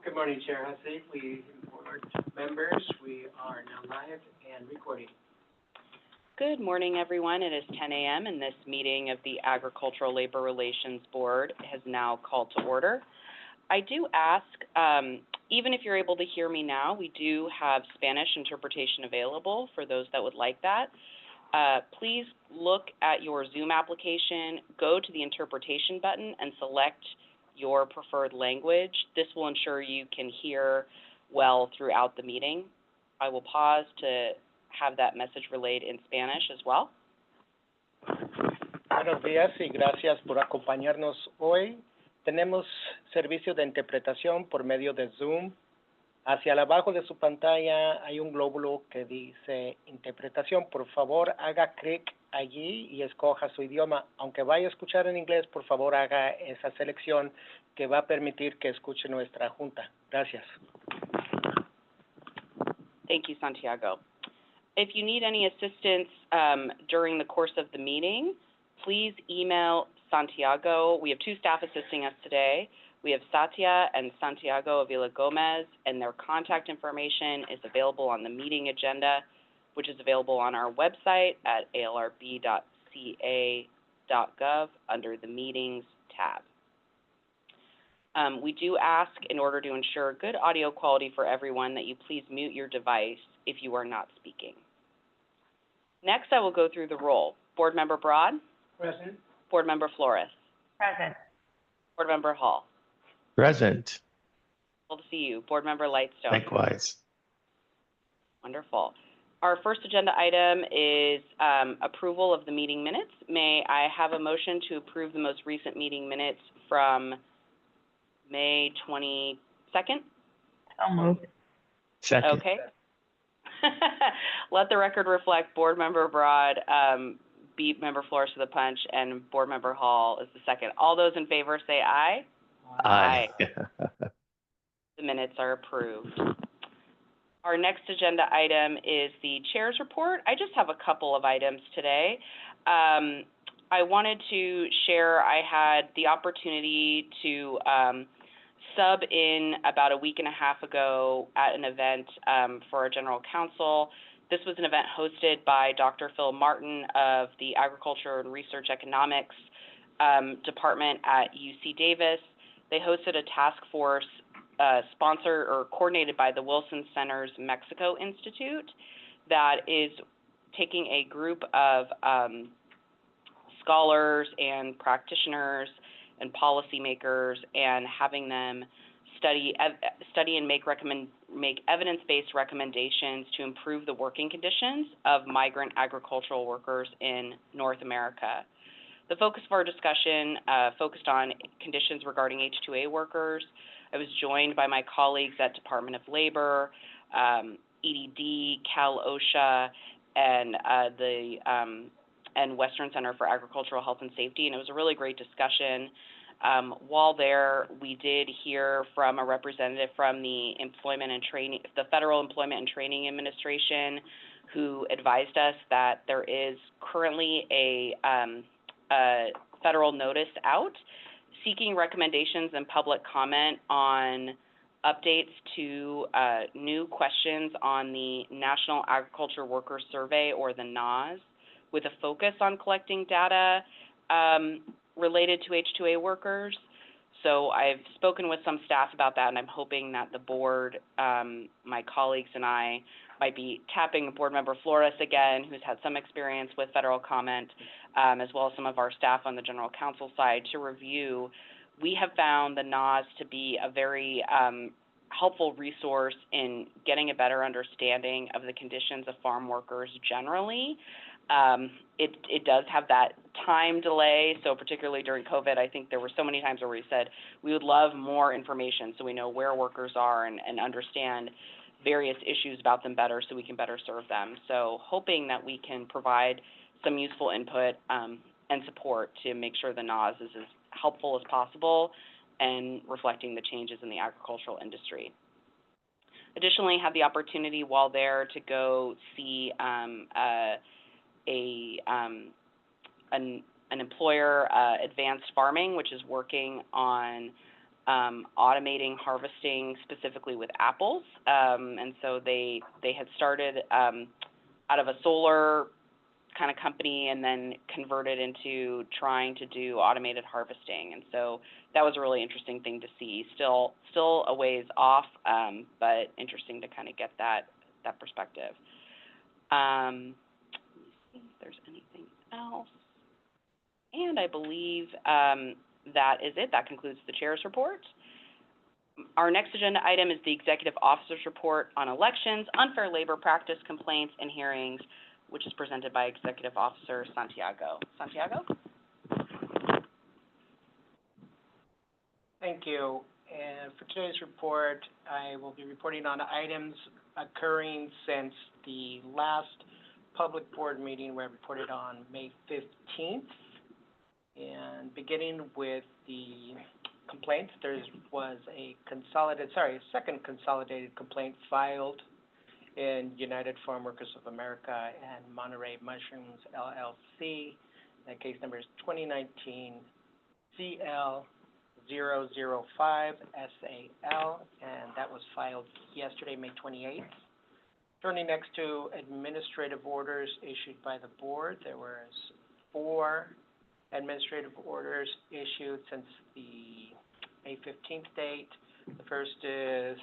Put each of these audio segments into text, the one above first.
Good morning, Chair Hussey. Board members, we are now live and recording. Good morning, everyone. It is 10 a.m. and this meeting of the Agricultural Labor Relations Board has now called to order. I do ask, even if you're able to hear me now, we do have Spanish interpretation available for those that would like that. Please look at your Zoom application, go to the interpretation button and select your preferred language. This will ensure you can hear well throughout the meeting. I will pause to have that message relayed in Spanish as well. Buenos días y gracias por acompañarnos hoy. Tenemos servicio de interpretación por medio de Zoom. Hacia abajo de su pantalla hay un glóbulo que dice interpretación. Por favor, haga clic allí y escoja su idioma. Aunque vaya a escuchar en inglés, por favor, haga esa selección que va a permitir que escuche nuestra junta. Gracias. Thank you, Santiago. If you need any assistance during the course of the meeting, please email Santiago. We have two staff assisting us today. We have Satya and Santiago Avila Gomez, and their contact information is available on the meeting agenda, which is available on our website at alrb.ca.gov under the Meetings tab. We do ask, in order to ensure good audio quality for everyone, that you please mute your device if you are not speaking. Next, I will go through the roll. Board Member Broad? Present. Board Member Flores? Present. Board Member Hall? Present. Wonderful to see you. Board Member Lightstone? Likewise. Wonderful. Our first agenda item is approval of the meeting minutes. May I have a motion to approve the most recent meeting minutes from May 22nd? So moved. Second. Okay. Let the record reflect Board Member Broad beat Member Flores to the punch, and Board Member Hall is the second. All those in favor say aye. Aye. The minutes are approved. Our next agenda item is the Chair's report. I just have a couple of items today. I wanted to share, I had the opportunity to sub in about a week and a half ago at an event for our General Counsel. This was an event hosted by Dr. Phil Martin of the Agriculture and Research Economics Department at UC Davis. They hosted a task force sponsored or coordinated by the Wilson Center's Mexico Institute that is taking a group of scholars and practitioners and policymakers and having them study and make evidence-based recommendations to improve the working conditions of migrant agricultural workers in North America. The focus of our discussion focused on conditions regarding H-2A workers. I was joined by my colleagues at Department of Labor, EDD, Cal OSHA, and Western Center for Agricultural Health and Safety, and it was a really great discussion. While there, we did hear from a representative from the Federal Employment and Training Administration, who advised us that there is currently a federal notice out seeking recommendations and public comment on updates to new questions on the National Agriculture Workers Survey, or the NAS, with a focus on collecting data related to H-2A workers. So I've spoken with some staff about that, and I'm hoping that the board, my colleagues and I, might be tapping Board Member Flores again, who's had some experience with federal comment, as well as some of our staff on the General Counsel side to review. We have found the NAS to be a very helpful resource in getting a better understanding of the conditions of farm workers generally. It does have that time delay, so particularly during COVID, I think there were so many times where we said we would love more information so we know where workers are and understand various issues about them better so we can better serve them. So hoping that we can provide some useful input and support to make sure the NAS is as helpful as possible and reflecting the changes in the agricultural industry. Additionally, had the opportunity while there to go see an employer, Advanced Farming, which is working on automating harvesting specifically with apples. And so they had started out of a solar kind of company and then converted into trying to do automated harvesting. And so that was a really interesting thing to see. Still a ways off, but interesting to kind of get that perspective. Let me see if there's anything else. And I believe that is it. That concludes the chair's report. Our next agenda item is the Executive Officer's Report on Elections, Unfair Labor Practice Complaints, and Hearings, which is presented by Executive Officer Santiago. Santiago? Thank you. And for today's report, I will be reporting on items occurring since the last public board meeting where I reported on May 15th. And beginning with the complaints, there was a second consolidated complaint filed in United Farm Workers of America and Monterey Mushrooms, LLC. That case number is 2019 CL005 SAL, and that was filed yesterday, May 28th. Turning next to administrative orders issued by the board, there was 4 administrative orders issued since the May 15th date. The first is,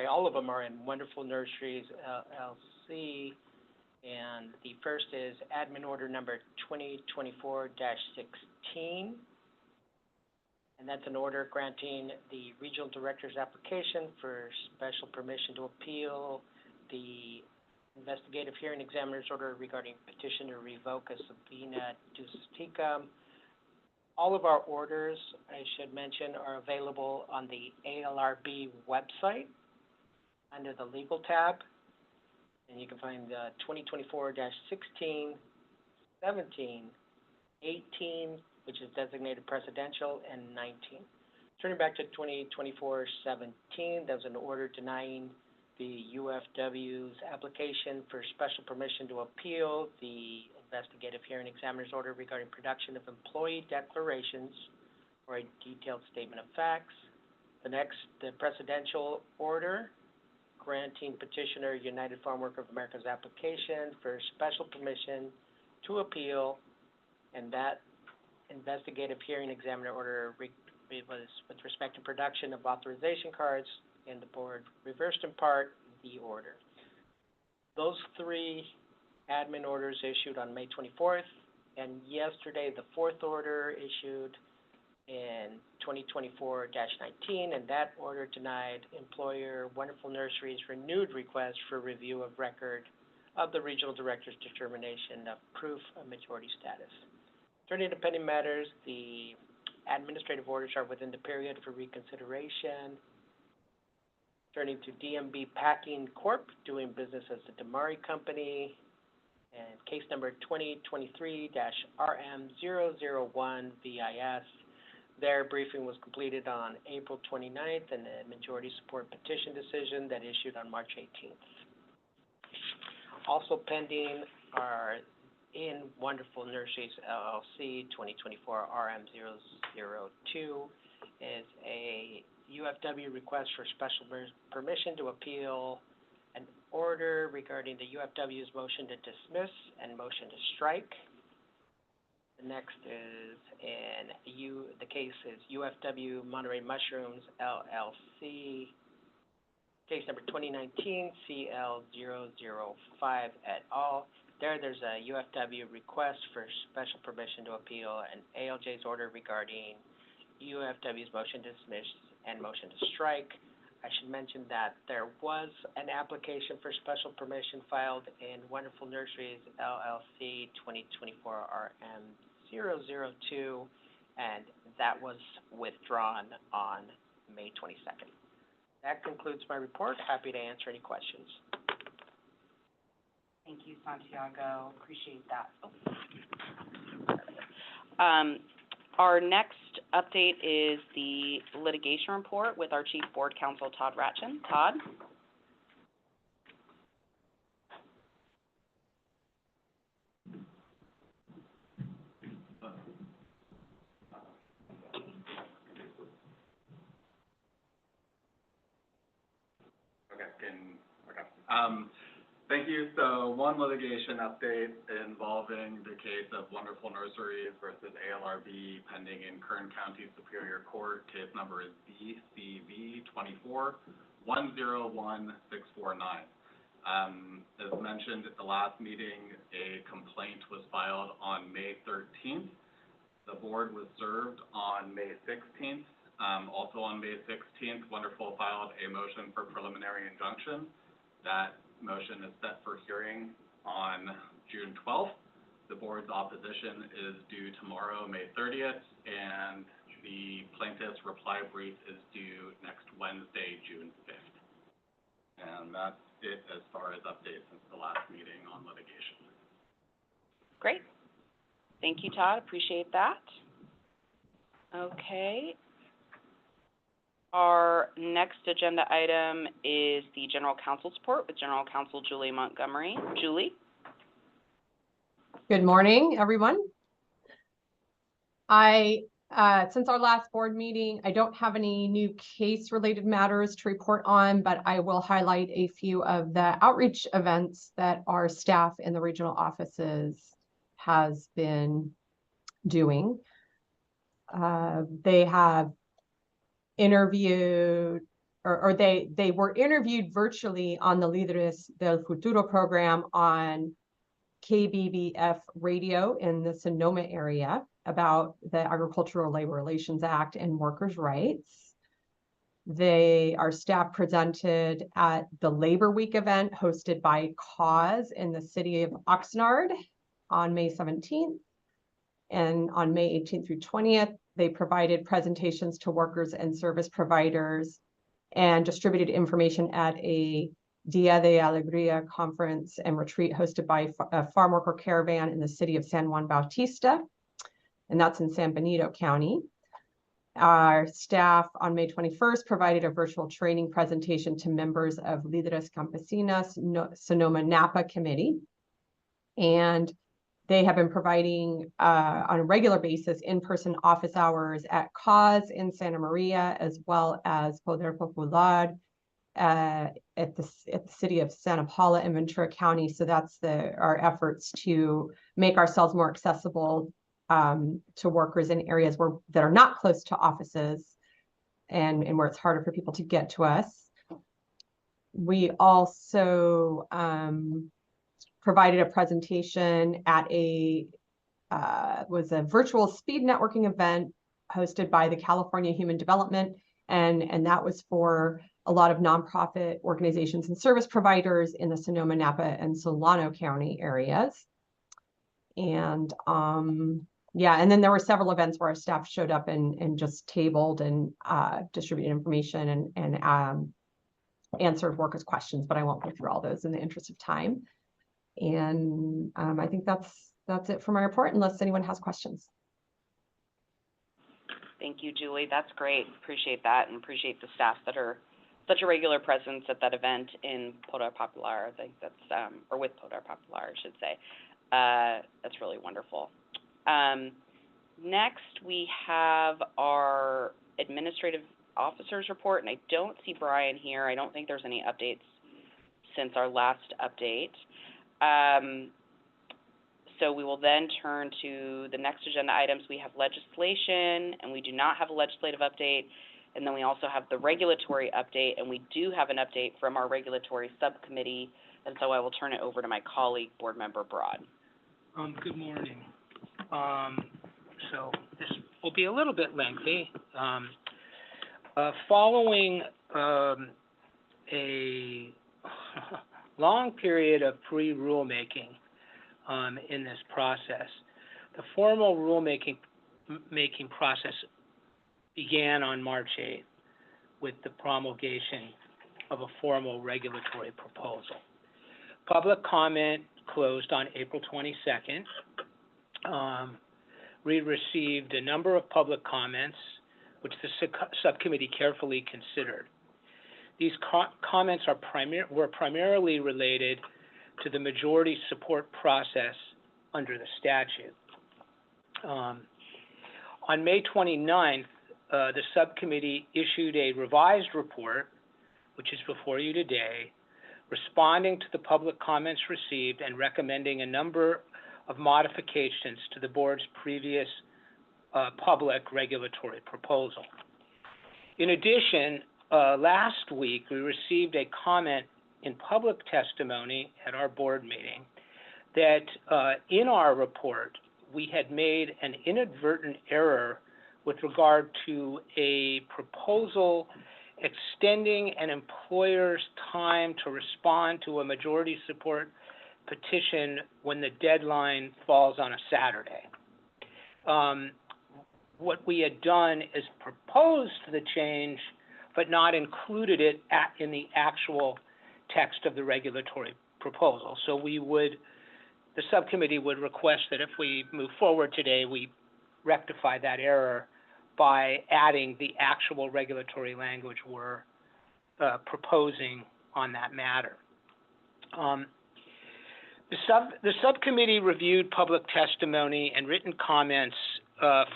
all of them are in Wonderful Nurseries, LLC. And the first is admin order number 2024-16. And that's an order granting the regional director's application for special permission to appeal the investigative hearing examiner's order regarding petition to revoke a subpoena ducis tecum. All of our orders, I should mention, are available on the ALRB website under the legal tab. And you can find 2024-16, 17, 18, which is designated presidential, and 19. Turning back to 2024-17, there was an order denying the UFW's application for special permission to appeal the investigative hearing examiner's order regarding production of employee declarations or a detailed statement of facts. The next, the presidential order granting petitioner United Farm Workers of America's application for special permission to appeal, and that investigative hearing examiner order was with respect to production of authorization cards, and the board reversed in part the order. Those 3 admin orders issued on May 24th, and yesterday the 4th order issued in 2024-19, and that order denied employer Wonderful Nurseries' renewed request for review of record of the regional director's determination of proof of majority status. Turning to pending matters, the administrative orders are within the period for reconsideration. Turning to DMB Packing Corp., doing business as the Damari Company, and case number 2023-RM001 VIS. Their briefing was completed on April 29th, and a majority support petition decision that issued on March 18th. Also pending are in Wonderful Nurseries, LLC, 2024-RM002, is a UFW request for special permission to appeal an order regarding the UFW's motion to dismiss and motion to strike. The next is the case is UFW Monterey Mushrooms, LLC, case number 2019 CL005 et al. There's a UFW request for special permission to appeal an ALJ's order regarding UFW's motion to dismiss and motion to strike. I should mention that there was an application for special permission filed in Wonderful Nurseries, LLC, 2024-RM002, and that was withdrawn on May 22nd. That concludes my report. Happy to answer any questions. Thank you, Santiago. Appreciate that. Our next update is the litigation report with our Chief Board Counsel, Todd Ratchin. Todd? second. Okay. Thank you. So one litigation update involving the case of Wonderful Nurseries versus ALRB pending in Kern County Superior Court. Case number is BCV 24-101649. As mentioned at the last meeting, a complaint was filed on May 13th. The board was served on May 16th. Also on May 16th, Wonderful filed a motion for preliminary injunction. That motion is set for hearing on June 12th. The board's opposition is due tomorrow, May 30th, and the plaintiff's reply brief is due next Wednesday, June 5th. And that's it as far as updates since the last meeting on litigation. Great. Thank you, Todd. Appreciate that. Okay. Our next agenda item is the General Counsel's report with General Counsel Julie Montgomery. Julie? Good morning, everyone. Since our last board meeting, I don't have any new case-related matters to report on, but I will highlight a few of the outreach events that our staff in the regional offices has been doing. They have interviewed, or they were interviewed virtually on the Líderes del Futuro program on KBBF radio in the Sonoma area about the Agricultural Labor Relations Act and workers' rights. Our staff presented at the Labor Week event hosted by Cause in the city of Oxnard on May 17th. And on May 18th through 20th, they provided presentations to workers and service providers and distributed information at a Dia de Alegría conference and retreat hosted by a farm worker caravan in the city of San Juan Bautista, and that's in San Benito County. Our staff on May 21st provided a virtual training presentation to members of Líderes Campesinas Sonoma Napa Committee, and they have been providing on a regular basis in-person office hours at Cause in Santa Maria, as well as Poder Popular at the city of Santa Paula in Ventura County. So that's our efforts to make ourselves more accessible to workers in areas that are not close to offices and where it's harder for people to get to us. We also provided a presentation at was a virtual speed networking event hosted by the California Human Development, and that was for a lot of nonprofit organizations and service providers in the Sonoma, Napa, and Solano County areas. And yeah, and then there were several events where our staff showed up and just tabled and distributed information and answered workers' questions, but I won't go through all those in the interest of time. And I think that's it for my report, unless anyone has questions. Thank you, Julie. That's great. Appreciate that, and appreciate the staff that are such a regular presence at that event in Poder Popular. I think that's, or with Poder Popular, I should say. That's really wonderful. Next, we have our administrative officers report, and I don't see Brian here. I don't think there's any updates since our last update. So we will then turn to the next agenda items. We have legislation, and we do not have a legislative update. And then we also have the regulatory update, and we do have an update from our regulatory subcommittee. And so I will turn it over to my colleague, Board Member Broad. Good morning. So this will be a little bit lengthy. Following a long period of pre-rulemaking in this process, the formal rulemaking process began on March 8th with the promulgation of a formal regulatory proposal. Public comment closed on April 22nd. We received a number of public comments, which the subcommittee carefully considered. These comments were primarily related to the majority support process under the statute. On May 29th, the subcommittee issued a revised report which is before you today, responding to the public comments received and recommending a number of modifications to the board's previous public regulatory proposal. In addition, last week, we received a comment in public testimony at our board meeting that in our report, we had made an inadvertent error with regard to a proposal extending an employer's time to respond to a majority support petition when the deadline falls on a Saturday. What we had done is proposed the change, but not included it in the actual text of the regulatory proposal. So the subcommittee would request that if we move forward today, we rectify that error by adding the actual regulatory language we're proposing on that matter. The subcommittee reviewed public testimony and written comments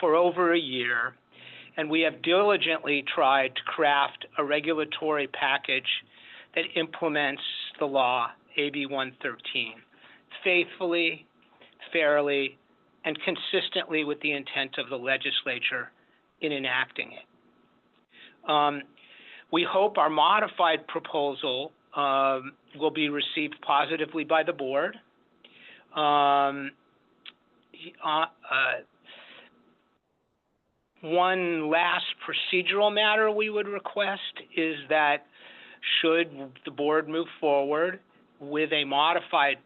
for over a year, and we have diligently tried to craft a regulatory package that implements the law, AB 113, faithfully, fairly, and consistently with the intent of the legislature in enacting it. We hope our modified proposal will be received positively by the board. One last procedural matter we would request is that should the board move forward with a modified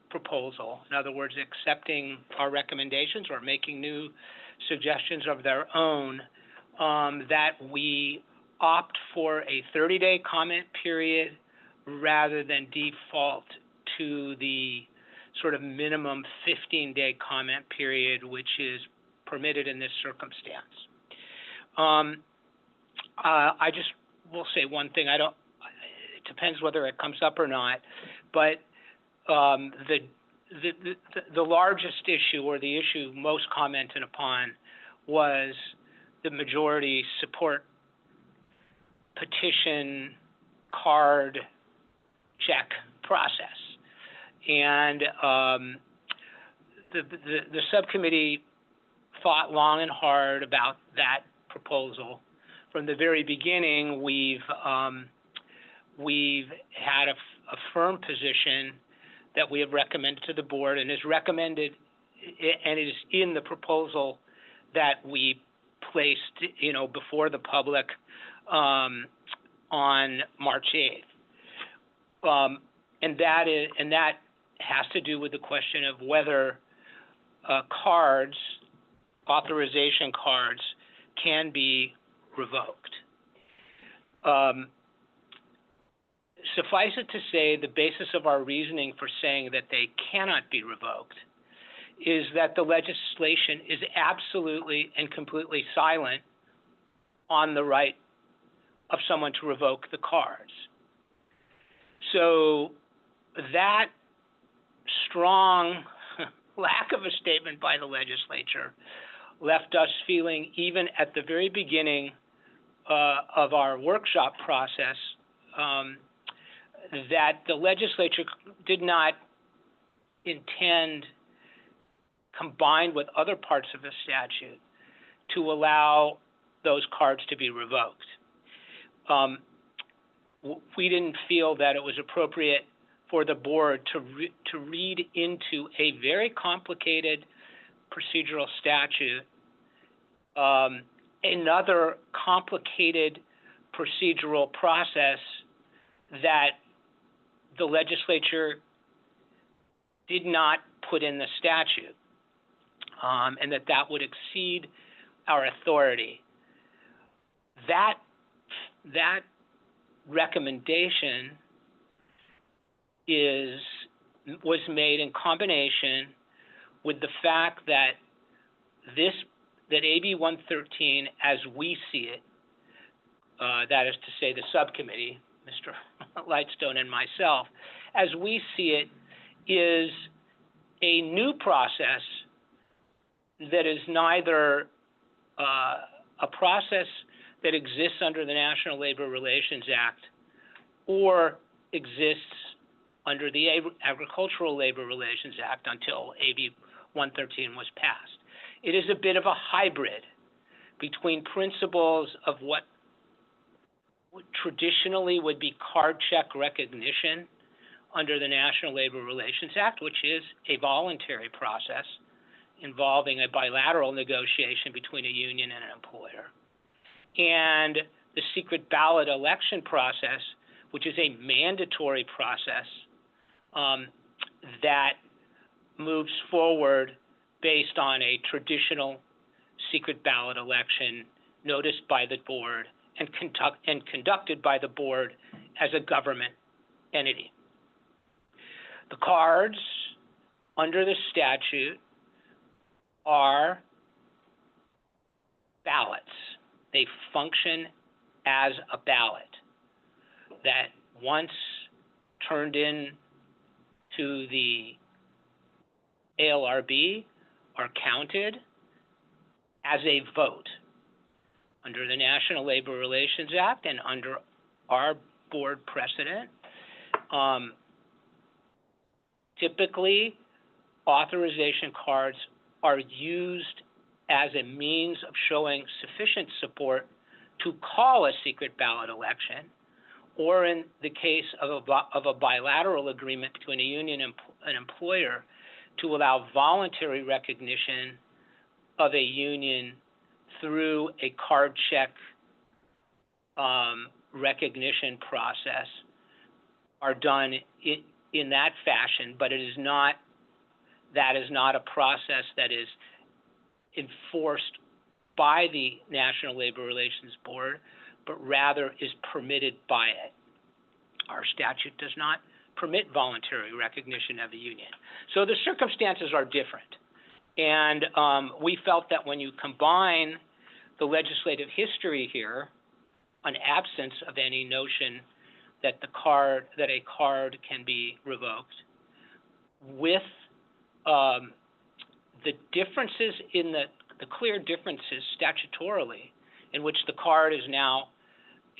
proposal, in other words, accepting our recommendations or making new suggestions of their own, that we opt for a 30-day comment period rather than default to the sort of minimum 15-day comment period, which is permitted in this circumstance. I just will say one thing. It depends whether it comes up or not, but the largest issue, or the issue most commented upon, was the majority support petition card check process. And the subcommittee thought long and hard about that proposal. From the very beginning, we've had a firm position that we have recommended to the board, and is recommended, and it is in the proposal that we placed, before the public on March 8th. And that has to do with the question of whether authorization cards can be revoked. Suffice it to say, the basis of our reasoning for saying that they cannot be revoked is that the legislation is absolutely and completely silent on the right of someone to revoke the cards. So that strong lack of a statement by the legislature left us feeling, even at the very beginning of our workshop process, that the legislature did not intend, combined with other parts of the statute, to allow those cards to be revoked. We didn't feel that it was appropriate for the board to read into a very complicated procedural statute another complicated procedural process that the legislature did not put in the statute, and that would exceed our authority. That recommendation was made in combination with the fact that AB 113, as we see it, that is to say the subcommittee, Mr. Lightstone and myself, as we see it, is a new process that is neither a process that exists under the National Labor Relations Act or exists under the Agricultural Labor Relations Act until AB 113 was passed. It is a bit of a hybrid between principles of what traditionally would be card check recognition under the National Labor Relations Act, which is a voluntary process involving a bilateral negotiation between a union and an employer, and the secret ballot election process, which is a mandatory process that moves forward based on a traditional secret ballot election noticed by the board and conducted by the board as a government entity. The cards under the statute are ballots. They function as a ballot that once turned in to the ALRB are counted as a vote under the National Labor Relations Act and under our board precedent. Typically, authorization cards are used as a means of showing sufficient support to call a secret ballot election, or in the case of a bilateral agreement between a union and an employer, to allow voluntary recognition of a union through a card check recognition process, are done in that fashion, but that is not a process that is enforced by the National Labor Relations Board, but rather is permitted by it. Our statute does not permit voluntary recognition of a union. So the circumstances are different. And we felt that when you combine the legislative history here, an absence of any notion that a card can be revoked, with the differences in the clear differences statutorily in which the card is now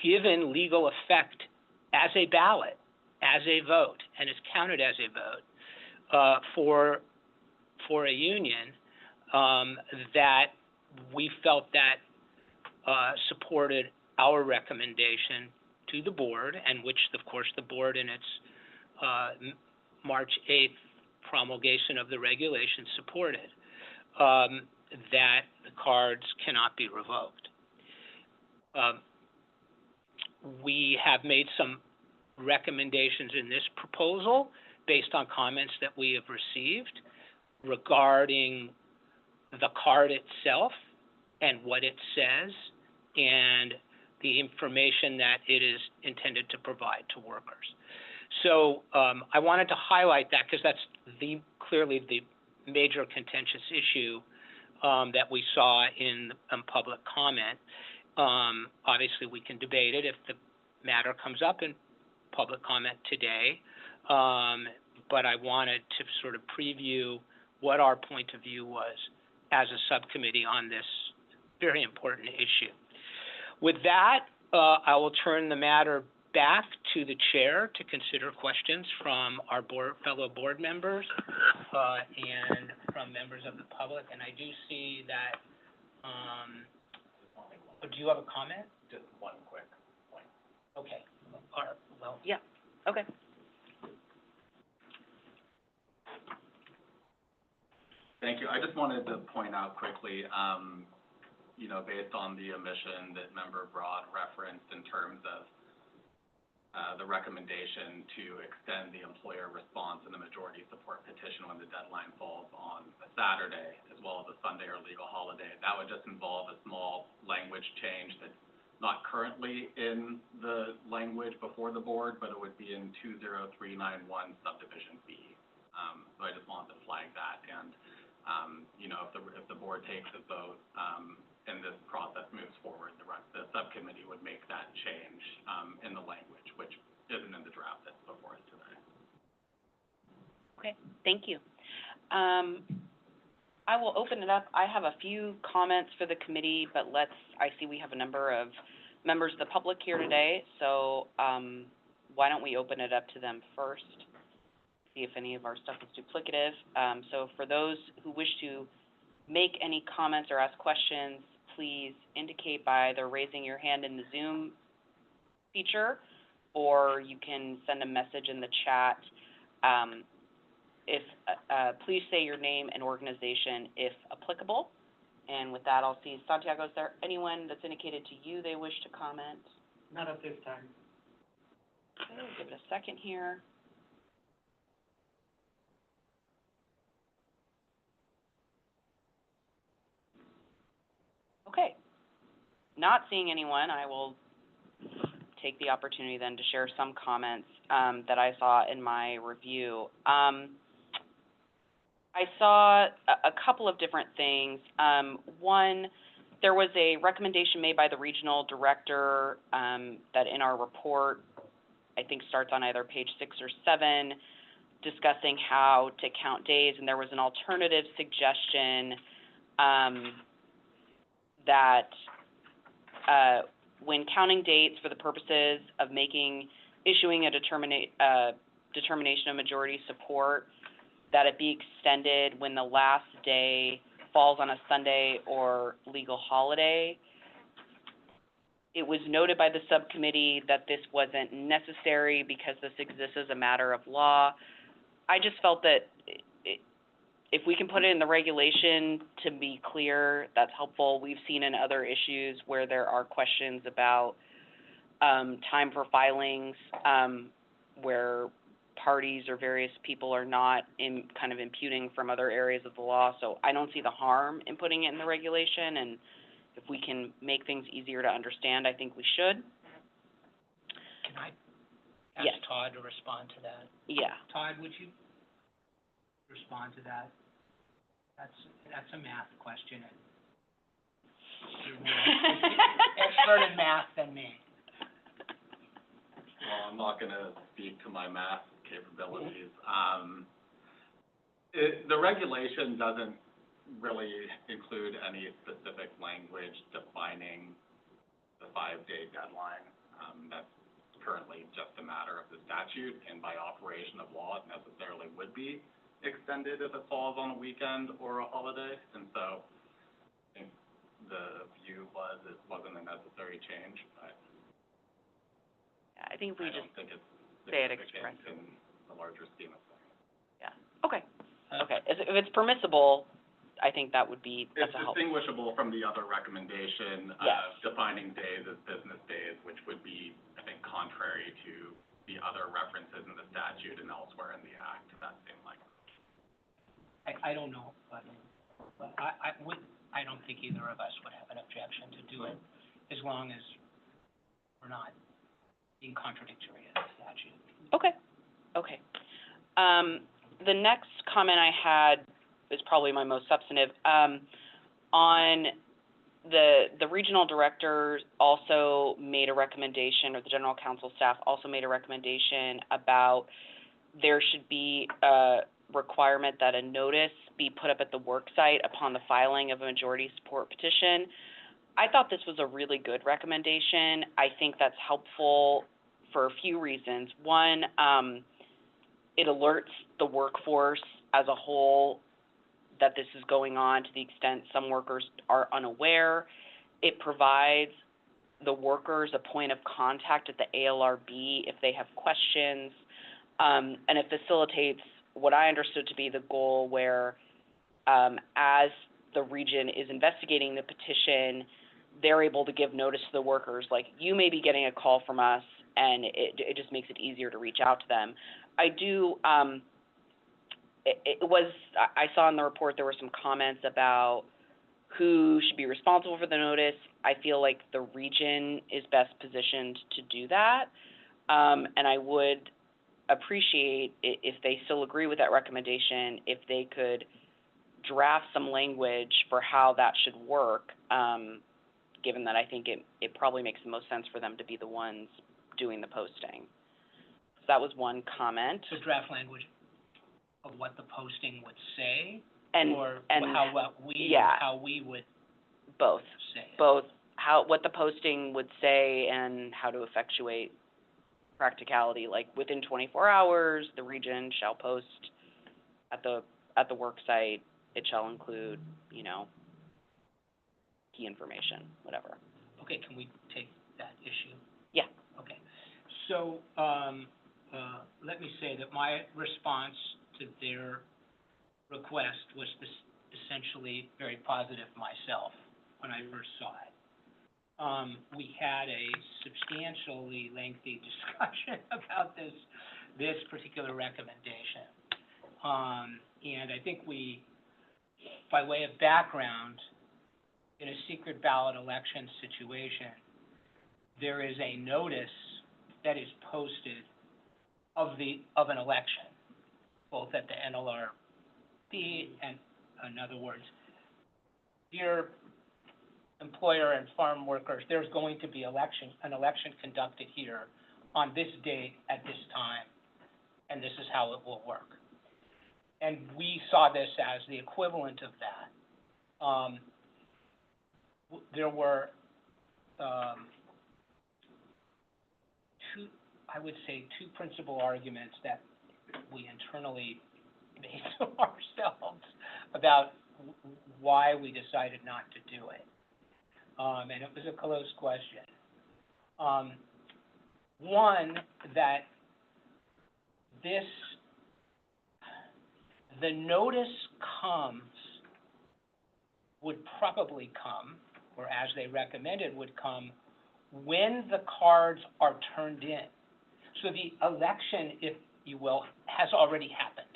given legal effect as a ballot, as a vote, and is counted as a vote for a union, that we felt that supported our recommendation to the board, and which, of course, the board in its March 8th promulgation of the regulation supported, that the cards cannot be revoked. We have made some recommendations in this proposal based on comments that we have received regarding the card itself and what it says and the information that it is intended to provide to workers. So I wanted to highlight that because that's clearly the major contentious issue that we saw in public comment. Obviously, we can debate it if the matter comes up in public comment today, but I wanted to sort of preview what our point of view was as a subcommittee on this very important issue. With that, I will turn the matter back to the chair to consider questions from our fellow board members and from members of the public. And I do see that, do you have a comment? Just one quick point. Okay. Well, Yeah, okay. Thank you. I just wanted to point out quickly, based on the omission that Member Broad referenced in terms of the recommendation to extend the employer response and the majority support petition when the deadline falls on a Saturday, as well as a Sunday or legal holiday. That would just involve a small language change that's not currently in the language before the board, but it would be in 20391 subdivision B. So I just wanted to flag that. And, if the board takes a vote and this process moves forward, the subcommittee would make that change in the language, which isn't in the draft that's before us today. Okay, thank you. I will open it up. I have a few comments for the committee, but I see we have a number of members of the public here today, so why don't we open it up to them first? See if any of our stuff is duplicative. So for those who wish to make any comments or ask questions, please indicate by either raising your hand in the Zoom feature, or you can send a message in the chat. Please say your name and organization if applicable. And with that, I'll see, Santiago, is there anyone that's indicated to you they wish to comment? Not at this time. Okay, give it a second here. Okay. Not seeing anyone, I will take the opportunity then to share some comments that I saw in my review. I saw a couple of different things. One, there was a recommendation made by the regional director that in our report, I think starts on either page 6 or 7, discussing how to count days, and there was an alternative suggestion that when counting dates for the purposes of issuing a determination of majority support, that it be extended when the last day falls on a Sunday or legal holiday. It was noted by the subcommittee that this wasn't necessary because this exists as a matter of law. I just felt that if we can put it in the regulation to be clear, that's helpful. We've seen in other issues where there are questions about time for filings, where parties or various people are not kind of imputing from other areas of the law. So I don't see the harm in putting it in the regulation, and if we can make things easier to understand, I think we should. Can I ask Yes. Todd to respond to that? Yeah. Todd, would you respond to that? That's a math question, and you're more expert in math than me. Well, I'm not gonna speak to my math capabilities. The regulation doesn't really include any specific language defining the 5-day deadline. That's currently just a matter of the statute, and by operation of law, it necessarily would be extended if it falls on a weekend or a holiday. And so I think the view was it wasn't a necessary change, but I think if we I just don't think it's say it significant expressly. in the larger scheme of things. Yeah, okay, okay. If it's permissible, I think that would be, It's that's a help. distinguishable from the other recommendation Yes. of defining days as business days, which would be, I think, contrary to the other references in the statute and elsewhere in the Act, that same language. I don't know, but I don't think either of us would have an objection to do it, as long as we're not being contradictory in the statute. Okay, okay. The next comment I had is probably my most substantive. On the regional director also made a recommendation, or the general counsel staff also made a recommendation about there should be a requirement that a notice be put up at the work site upon the filing of a majority support petition. I thought this was a really good recommendation. I think that's helpful for a few reasons. One, it alerts the workforce as a whole that this is going on to the extent some workers are unaware. It provides the workers a point of contact at the ALRB if they have questions, and it facilitates what I understood to be the goal where as the region is investigating the petition, they're able to give notice to the workers, like, you may be getting a call from us, and it just makes it easier to reach out to them. I do, I saw in the report there were some comments about who should be responsible for the notice. I feel like the region is best positioned to do that, and I would appreciate if they still agree with that recommendation, if they could draft some language for how that should work, given that I think it probably makes the most sense for them to be the ones doing the posting. So that was one comment. So draft language of what the posting would say, And or yeah. how we would both. say it? What the posting would say and how to effectuate practicality, like within 24 hours, the region shall post at the work site, it shall include, you know, key information, whatever. Okay, can we take that issue? Yeah. Okay. So, let me say that my response to their request was essentially very positive myself when I first saw it. We had a substantially lengthy discussion about this particular recommendation. And I think we, by way of background, in a secret ballot election situation, there is a notice that is posted of an election, both at the NLRB and, in other words, dear employer and farm workers, there's going to be an election conducted here on this date at this time, and this is how it will work. And we saw this as the equivalent of that. There were two principal arguments that we internally made to ourselves about why we decided not to do it. And it was a close question. One, that the notice would probably come, or as they recommended would come, when the cards are turned in. So the election, if you will, has already happened.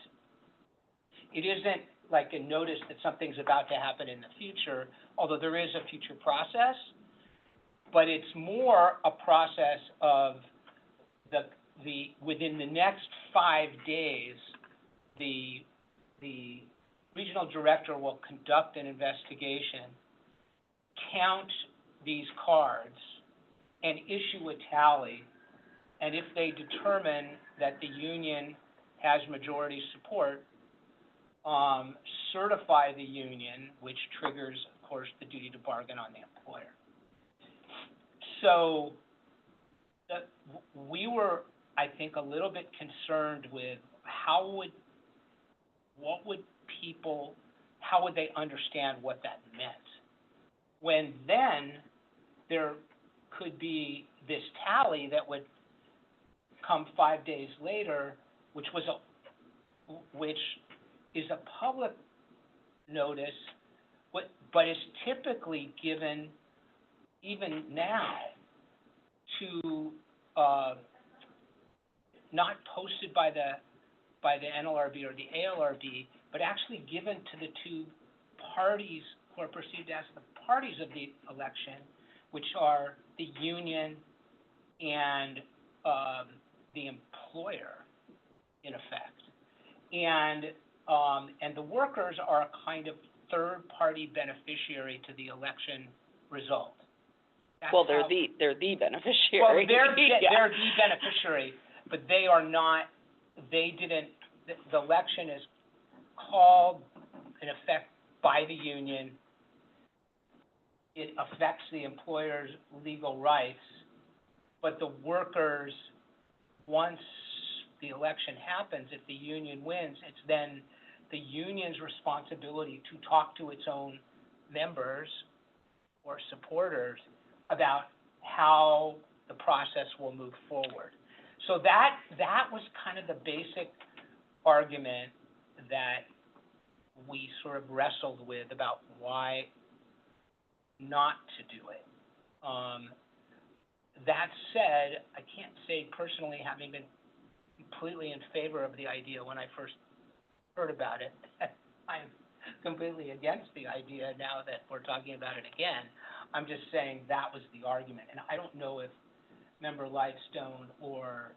It isn't like a notice that something's about to happen in the future, although there is a future process, but it's more a process of within the next 5 days, the regional director will conduct an investigation, count these cards, and issue a tally. And if they determine that the union has majority support, certify the union, which triggers, of course, the duty to bargain on the employer. So we were, I think, a little bit concerned with how would they understand what that meant? When then there could be this tally that would come 5 days later, which is a public notice, but is typically given even now to not posted by the NLRB or the ALRB, but actually given to the two parties who are perceived as the parties of the election, which are the union and the employer, in effect. And the workers are a kind of third-party beneficiary to the election result. Well, they're the beneficiary. Well, they're Yeah. the beneficiary, but they are not. The election is called, in effect, by the union. It affects the employer's legal rights, but the workers, once the election happens, if the union wins, it's then the union's responsibility to talk to its own members or supporters about how the process will move forward. So that was kind of the basic argument that we sort of wrestled with about why not to do it. That said, I can't say personally, having been completely in favor of the idea when I first heard about it, I'm completely against the idea now that we're talking about it again. I'm just saying that was the argument, and I don't know if Member Lightstone or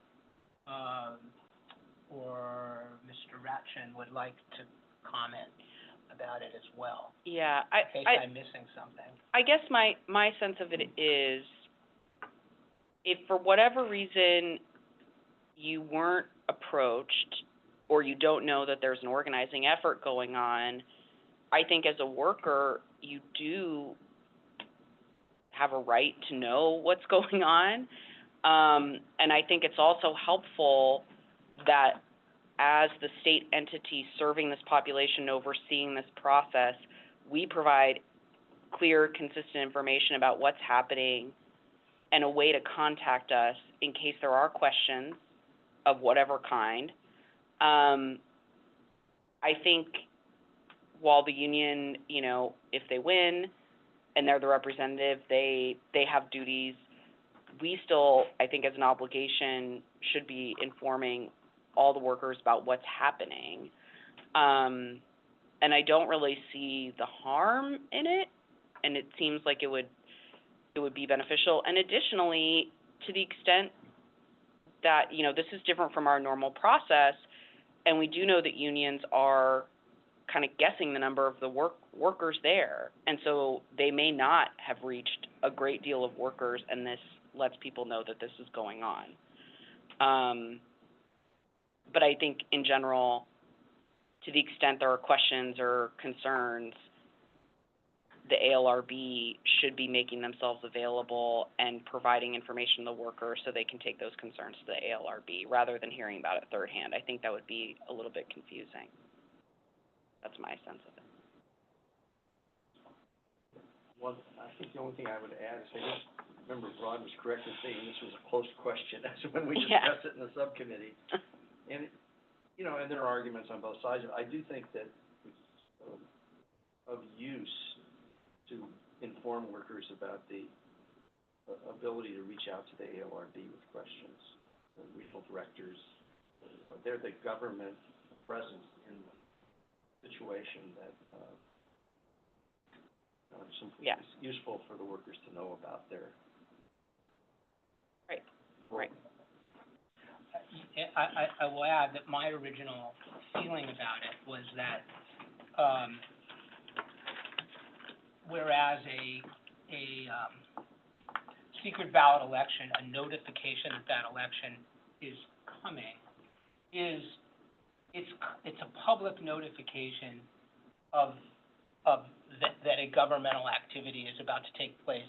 Mr. Ratchin would like to comment about it as well. Yeah, In case I'm missing something. I guess my sense of it is, if for whatever reason you weren't approached or you don't know that there's an organizing effort going on, I think as a worker, you do have a right to know what's going on. And I think it's also helpful that as the state entity serving this population, overseeing this process, we provide clear, consistent information about what's happening and a way to contact us in case there are questions of whatever kind. I think while the union, you know, if they win and they're the representative, they have duties. We still, I think as an obligation, should be informing all the workers about what's happening. And I don't really see the harm in it, and it seems like it would be beneficial. And additionally, to the extent that, you know, this is different from our normal process, and we do know that unions are kind of guessing the number of the workers there, and so they may not have reached a great deal of workers, and this lets people know that this is going on. But I think in general, to the extent there are questions or concerns, the ALRB should be making themselves available and providing information to the workers so they can take those concerns to the ALRB rather than hearing about it third hand. I think that would be a little bit confusing. That's my sense of it. Well, I think the only thing I would add is I just remember Rod was correct in saying this was a close question. That's when we discussed it in the subcommittee. And, you know, and there are arguments on both sides. I do think that of use to inform workers about the ability to reach out to the ALRB with questions. The regional directors, they're the government presence in the situation that it's useful for the workers to know about their Right. role. Right. I will add that my original feeling about it was that, whereas a secret ballot election, a notification that election is coming, it's a public notification of that a governmental activity is about to take place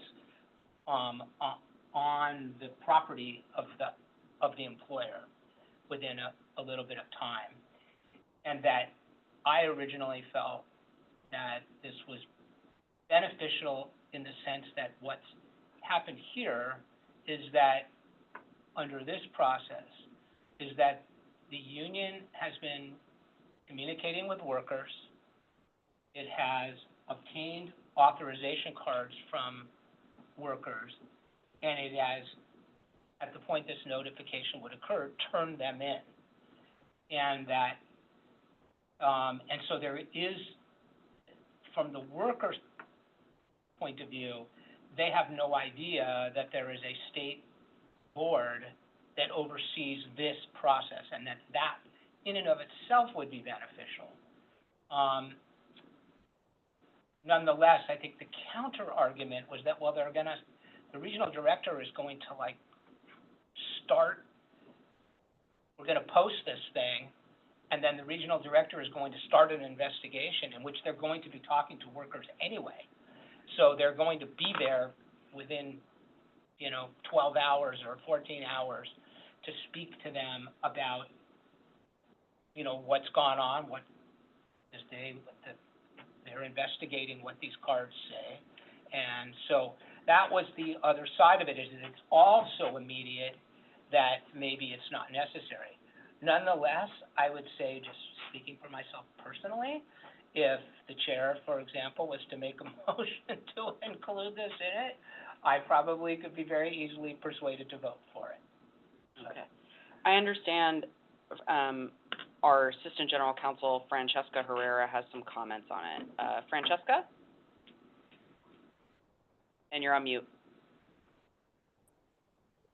on the property of the employer within a little bit of time. And that I originally felt that this was beneficial in the sense that what's happened here is that under this process is that the union has been communicating with workers. It has obtained authorization cards from workers, and it has, at the point this notification would occur, turned them in. And that, and so there is, from the workers' point of view, they have no idea that there is a state board that oversees this process, and that in and of itself would be beneficial. Nonetheless, I think the counter argument was that, well, the regional director is going to we're gonna post this thing, and then the regional director is going to start an investigation in which they're going to be talking to workers anyway. So they're going to be there within, 12 hours or 14 hours to speak to them about, what's gone on, they're investigating what these cards say. And so that was the other side of it, is that it's also immediate, that maybe it's not necessary. Nonetheless, I would say, just speaking for myself personally, if the chair, for example, was to make a motion to include this in it, I probably could be very easily persuaded to vote for it. Okay. I understand our Assistant General Counsel, Francesca Herrera, has some comments on it. Francesca? And you're on mute.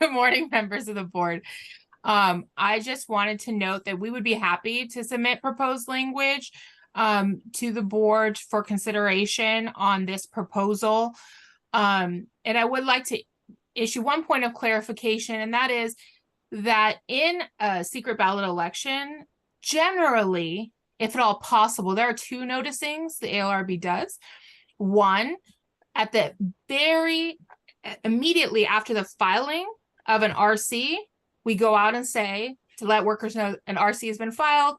Good morning, members of the board. I just wanted to note that we would be happy to submit proposed language to the board for consideration on this proposal. And I would like to issue one point of clarification, and that is that in a secret ballot election, generally, if at all possible, there are two noticings the ALRB does. One, at the very immediately after the filing of an RC, we go out and say to let workers know an RC has been filed.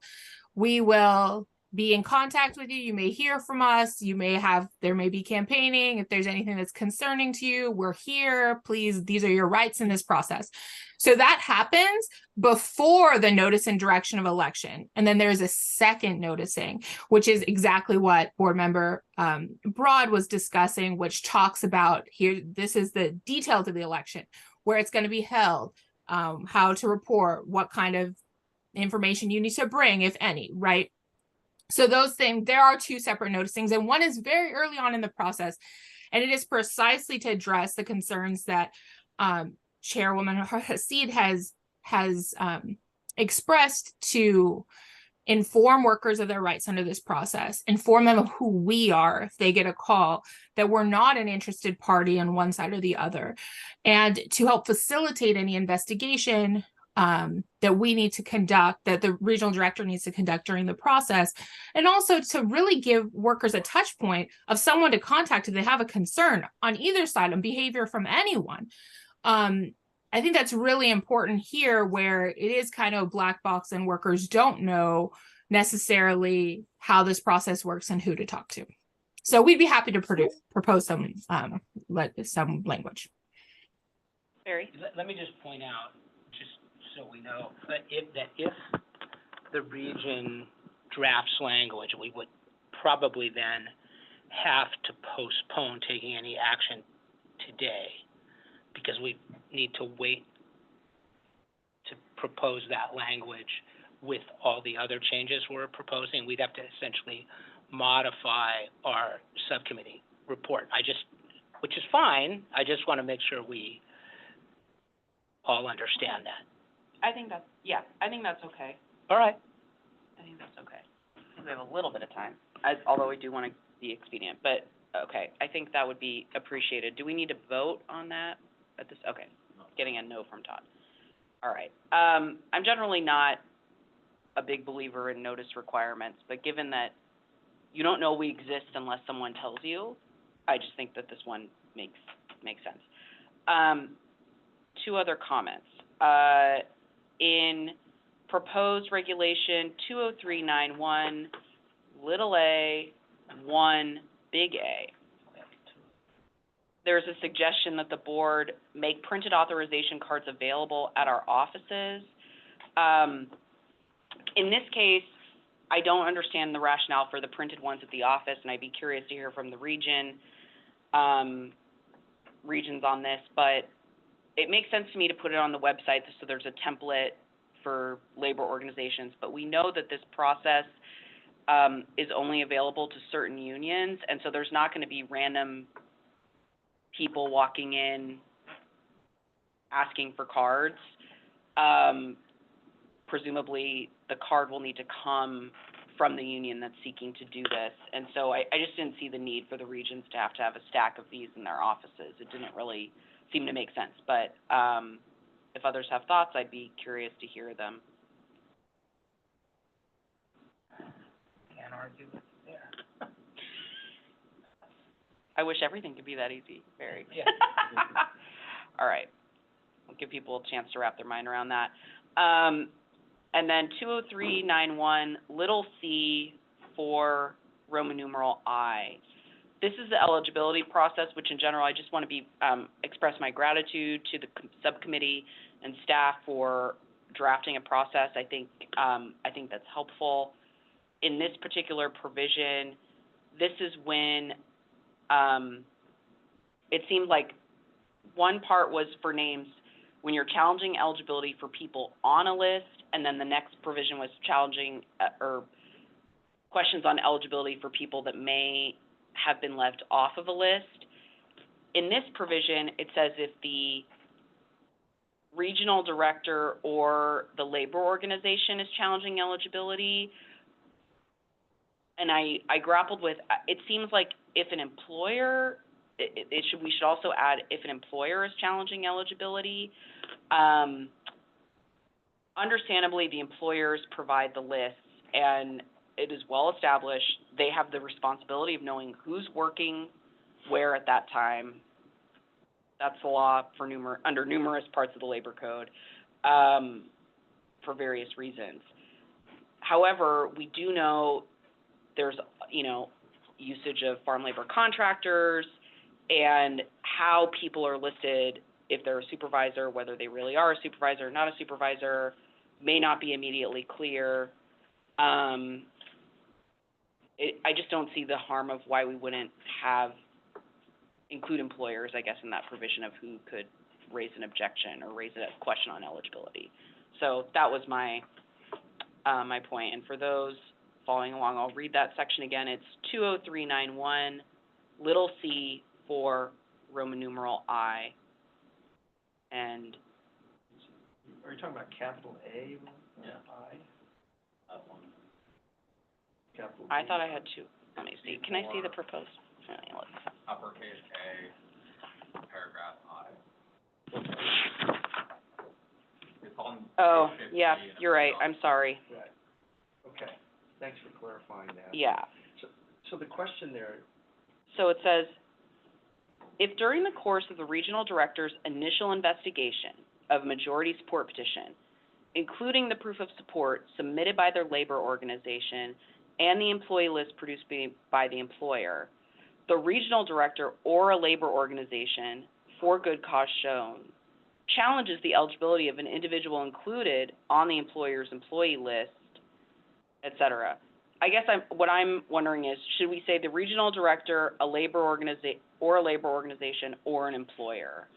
We will be in contact with you. You may hear from us. There may be campaigning. If there's anything that's concerning to you, we're here. Please, these are your rights in this process. So that happens before the notice and direction of election. And then there's a second noticing, which is exactly what board member Broad was discussing, which talks about here, this is the details of the election, where it's going to be held, how to report, what kind of information you need to bring, if any, right? So those things, there are two separate noticings, and one is very early on in the process, and it is precisely to address the concerns that Chairwoman Hasid has expressed, to inform workers of their rights under this process, inform them of who we are if they get a call, that we're not an interested party on one side or the other, and to help facilitate any investigation that we need to conduct, that the regional director needs to conduct during the process, and also to really give workers a touch point of someone to contact if they have a concern on either side on behavior from anyone. I think that's really important here, where it is kind of a black box and workers don't know necessarily how this process works and who to talk to. So we'd be happy to propose some language. Barry? Let me just point out, just so we know, that if the region drafts language, we would probably then have to postpone taking any action today, because we need to wait to propose that language with all the other changes we're proposing. We'd have to essentially modify our subcommittee report. Which is fine. I just want to make sure we all understand that. I think that's okay. All right. I think that's okay. We have a little bit of time, although we do want to be expedient, but okay, I think that would be appreciated. Do we need to vote on that at this? Okay, getting a no from Todd. All right. I'm generally not a big believer in notice requirements, but given that you don't know we exist unless someone tells you, I just think that this one makes sense. Two other comments. In proposed regulation 20391, little a, 1, big A, there's a suggestion that the board make printed authorization cards available at our offices. In this case, I don't understand the rationale for the printed ones at the office, and I'd be curious to hear from the regions on this, but it makes sense to me to put it on the website so there's a template for labor organizations, but we know that this process is only available to certain unions, and so there's not going to be random people walking in asking for cards. Presumably, the card will need to come from the union that's seeking to do this, and so I just didn't see the need for the regions to have a stack of these in their offices. It didn't really seem to make sense, but if others have thoughts, I'd be curious to hear them. Can't argue with you there. I wish everything could be that easy, Barry. Yeah. All right. I'll give people a chance to wrap their mind around that. And then 20391, little c for Roman numeral I. This is the eligibility process, which in general, I just want to express my gratitude to the subcommittee and staff for drafting a process. I think that's helpful. In this particular provision, this is when it seemed like one part was for names when you're challenging eligibility for people on a list, and then the next provision was challenging or questions on eligibility for people that may have been left off of a list. In this provision, it says if the regional director or the labor organization is challenging eligibility, and I grappled with, it seems like if an employer, we should also add if an employer is challenging eligibility. Understandably, the employers provide the lists, and it is well established they have the responsibility of knowing who's working where at that time. That's the law for under numerous parts of the labor code, for various reasons. However, we do know there's, usage of farm labor contractors and how people are listed, if they're a supervisor, whether they really are a supervisor or not a supervisor, may not be immediately clear. I just don't see the harm of why we wouldn't include employers, I guess, in that provision of who could raise an objection or raise a question on eligibility. So that was my point. And for those following along, I'll read that section again. It's 20391, little c 4, Roman numeral I. And Are you talking about capital A? Yeah. I? That one. Capital I B? thought I had two. Let me see. Can I see the proposed? Uppercase A, paragraph I. It's on Oh, page 50 yeah, and you're right. it's I'm sorry. Right. Okay, thanks for clarifying that. Yeah. So the question there, So it says, if during the course of the regional director's initial investigation of majority support petition, including the proof of support submitted by their labor organization and the employee list produced by the employer, the regional director or a labor organization, for good cause shown, challenges the eligibility of an individual included on the employer's employee list, et cetera. I guess what I'm wondering is, should we say the regional director, a labor organization, or an employer?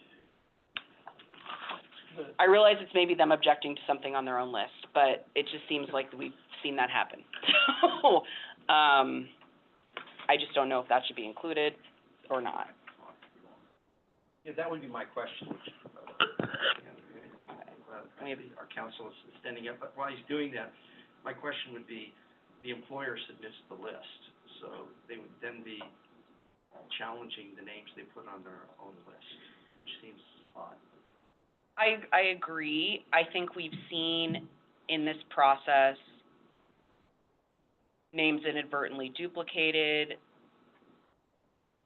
I realize it's maybe them objecting to something on their own list, but it just seems like we've seen that happen. So, I just don't know if that should be included or not. yeah, that would be my question. Our counsel is standing up, but while he's doing that, my question would be, the employer submits the list, so they would then be challenging the names they put on their own list, which seems odd. I agree. I think we've seen in this process names inadvertently duplicated,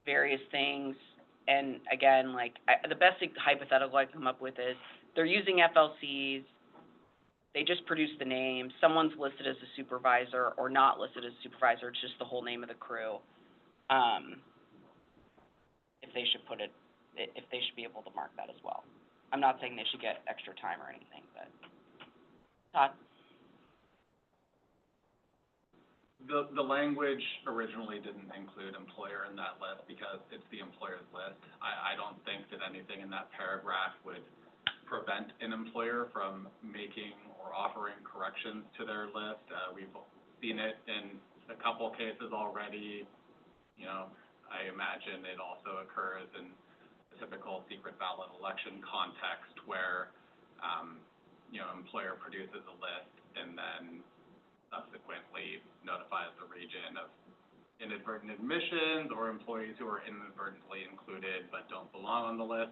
various things. And again, the best hypothetical I can come up with is they're using FLCs, they just produce the name, someone's listed as a supervisor or not listed as a supervisor, it's just the whole name of the crew. If they should be able to mark that as well. I'm not saying they should get extra time or anything, but. Todd? The language originally didn't include employer in that list because it's the employer's list. I don't think that anything in that paragraph would prevent an employer from making or offering corrections to their list. We've seen it in a couple cases already. I imagine it also occurs in a typical secret ballot election context where, employer produces a list and then subsequently notifies the region of inadvertent admissions or employees who are inadvertently included but don't belong on the list.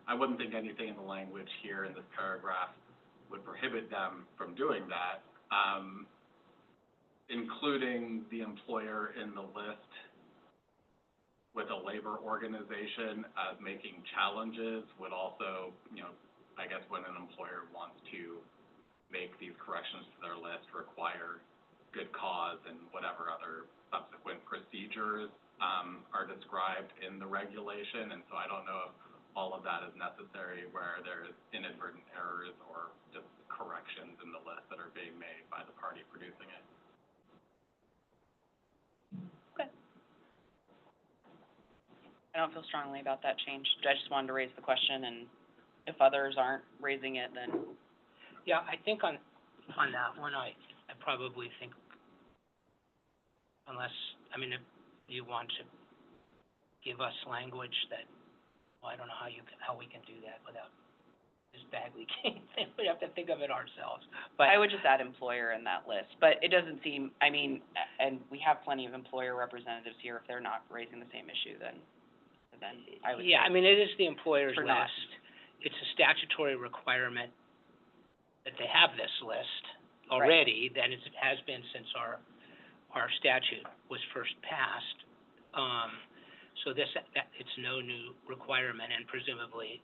I wouldn't think anything in the language here in this paragraph would prohibit them from doing that. Including the employer in the list with a labor organization as making challenges would also, I guess when an employer wants to make these corrections to their list, require good cause and whatever other subsequent procedures are described in the regulation. And so I don't know if all of that is necessary where there's inadvertent errors or just corrections in the list that are being made by the party producing it. Okay. I don't feel strongly about that change. I just wanted to raise the question, and if others aren't raising it, then. Yeah, I think on that one, I probably think, unless, if you want to give us language that, well, I don't know how we can do that without Ms. Bagley. We have to think of it ourselves. But I would just add employer in that list, but it doesn't seem, and we have plenty of employer representatives here. If they're not raising the same issue, then I would. yeah, it is the employer's For not. list. It's a statutory requirement that they have this list already, that it has been since our statute was first passed. So it's no new requirement, and presumably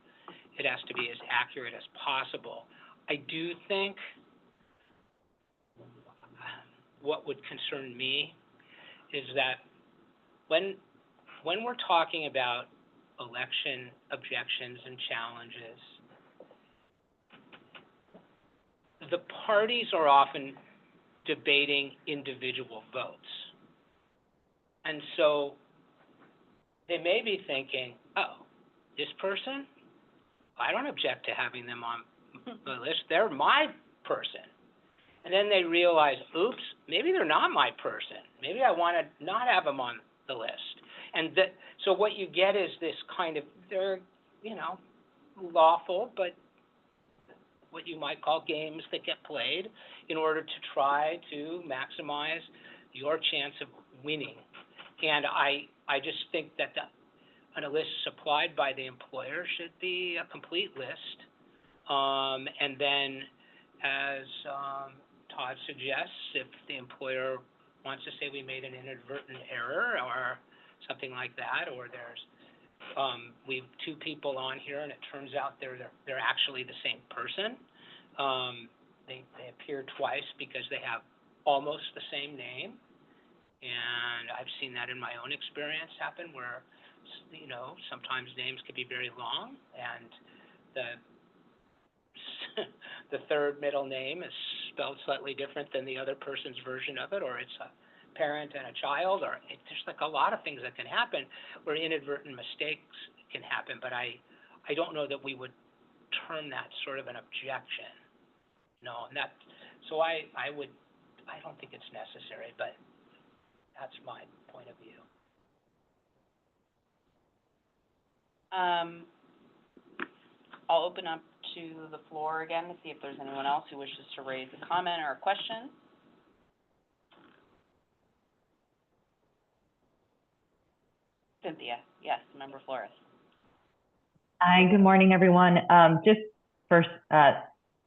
it has to be as accurate as possible. I do think what would concern me is that when we're talking about election objections and challenges, the parties are often debating individual votes. And so they may be thinking, oh, this person, I don't object to having them on the list. They're my person. And then they realize, oops, maybe they're not my person. Maybe I want to not have them on the list. And so what you get is this kind of, they're, lawful, but what you might call games that get played in order to try to maximize your chance of winning. And I just think that a list supplied by the employer should be a complete list. And then, as Todd suggests, if the employer wants to say we made an inadvertent error or something like that, or there's we have two people on here and it turns out they're actually the same person. They appear twice because they have almost the same name. And I've seen that in my own experience happen where, sometimes names can be very long and the third middle name is spelled slightly different than the other person's version of it, or it's a parent and a child, or it's just like a lot of things that can happen where inadvertent mistakes can happen. But I don't know that we would term that sort of an objection. No, and so I don't think it's necessary, but that's my point of view. I'll open up to the floor again to see if there's anyone else who wishes to raise a comment or a question. Cynthia, yes, Member Flores. Hi, good morning, everyone. Just first,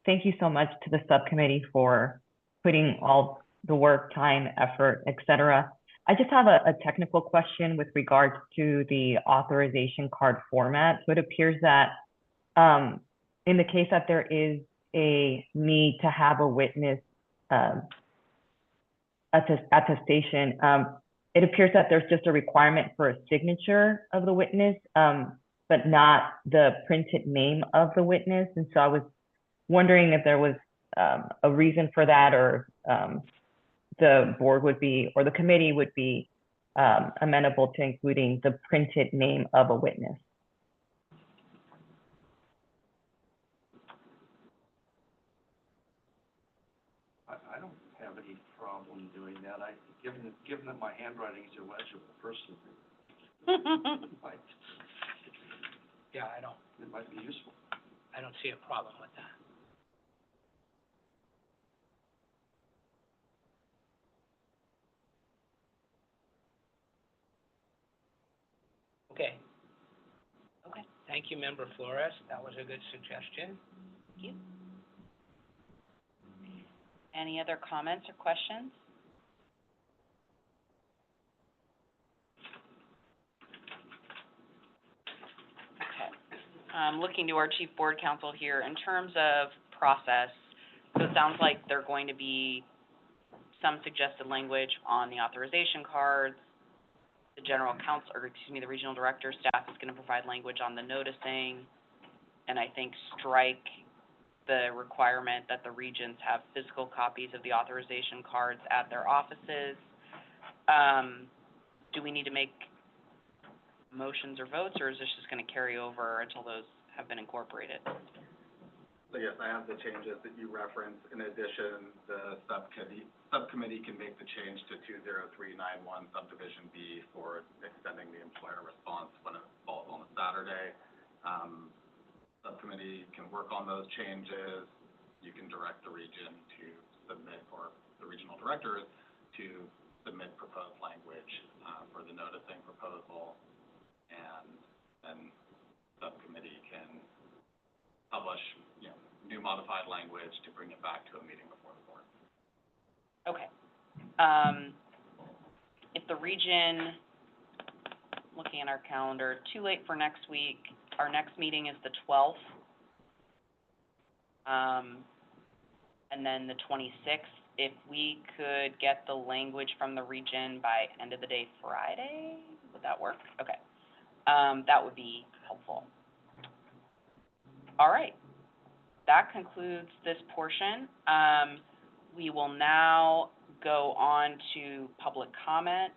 thank you so much to the subcommittee for putting all the work, time, effort, et cetera. I just have a technical question with regards to the authorization card format. So it appears that in the case that there is a need to have a witness attestation, it appears that there's just a requirement for a signature of the witness, but not the printed name of the witness. And so I was wondering if there was a reason for that, or the board would be, or the committee would be amenable to including the printed name of a witness. I don't have any problem doing that. Given that my handwriting is illegible personally, Yeah, it might be useful. I don't see a problem with that. Okay. Okay. Thank you, Member Flores. That was a good suggestion. Thank you. Any other comments or questions? Okay. Looking to our Chief Board Counsel here, in terms of process, so it sounds like there are going to be some suggested language on the authorization cards. The general counsel, or excuse me, the regional director staff is going to provide language on the noticing, and I think strike the requirement that the regions have physical copies of the authorization cards at their offices. Do we need to make motions or votes, or is this just going to carry over until those have been incorporated? So yes, I have the changes that you referenced. In addition, the subcommittee can make the change to 20391 subdivision B for extending the employer response when it falls on a Saturday. Subcommittee can work on those changes. You can direct the region to submit, or the regional directors to submit proposed language for the noticing proposal, and then subcommittee can publish, new modified language to bring it back to a meeting before the board. Okay. If the region looking at our calendar, too late for next week. Our next meeting is the 12th. And then the 26th, if we could get the language from the region by end of the day Friday, would that work? Okay. That would be helpful. All right. That concludes this portion. We will now go on to public comment.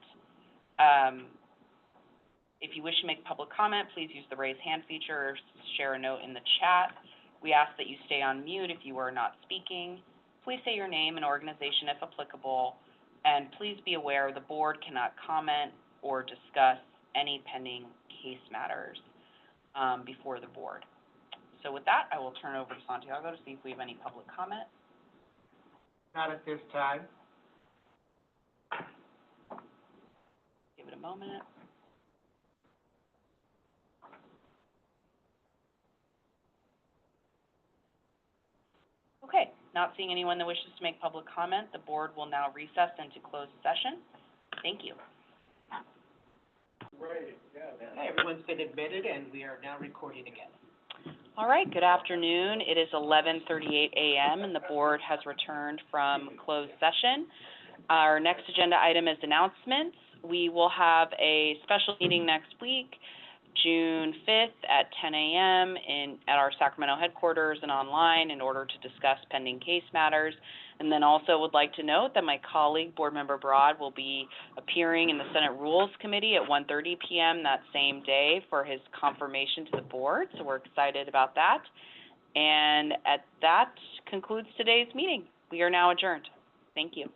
If you wish to make public comment, please use the raise hand feature or share a note in the chat. We ask that you stay on mute if you are not speaking. Please say your name and organization if applicable, and please be aware the board cannot comment or discuss any pending case matters before the board. So with that, I will turn over to Santiago to see if we have any public comment. Not at this time. Give it a moment. Okay, not seeing anyone that wishes to make public comment, the board will now recess into closed session. Thank you. Great, yeah. Hey, everyone's been admitted, and we are now recording again. All right, good afternoon. It is 11:38 a.m. and the board has returned from closed session. Our next agenda item is announcements. We will have a special meeting next week, June 5th at 10 a.m. at our Sacramento headquarters and online in order to discuss pending case matters. And then also would like to note that my colleague, Board Member Broad, will be appearing in the Senate Rules Committee at 1:30 p.m. that same day for his confirmation to the board. So we're excited about that. And that concludes today's meeting. We are now adjourned. Thank you.